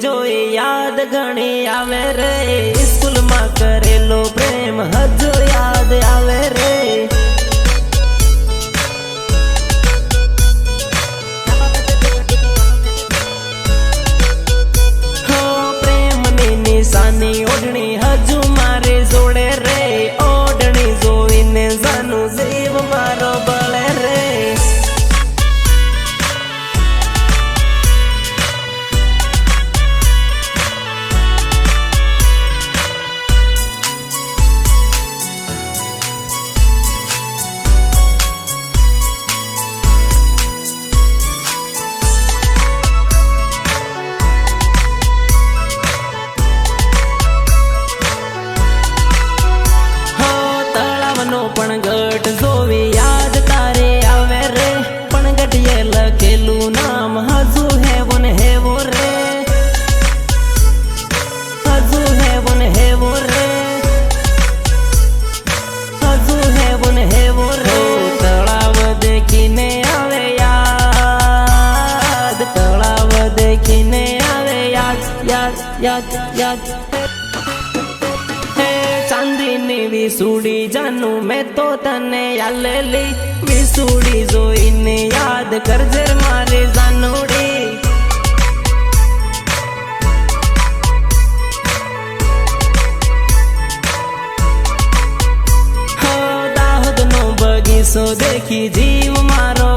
જોઈ યાદ ઘણી આવે રે, સ્કૂલમાં કરેલો પ્રેમ હજુ યાદ આવે રે। પ્રેમની નિશાની ઓઢણી હજુ મારે જોડે રે, ઓઢણી જોઈને જાનું જીવ મારો બળે રે। પણ ગટ જોવી યાદ તારે આવે રે, પણ ગટીએ લખેલું નામ હજુ હેવો ને હેવો રે, હજુ હેવો ને હેવો રે, હજુ હેવો ને હેવો રે। તળાવ દેખીને આવે યાદ, તળાવ દેખીને આવે યાદ, યાદ યાદ યાદ। ચાંદીની વિસુડી જાનું મેં તો તને આલેલી, વિસુડી જોઈને યાદ કરજે મારી જાનુડી। દાહોદનો બગીચો દેખી જીવ મારો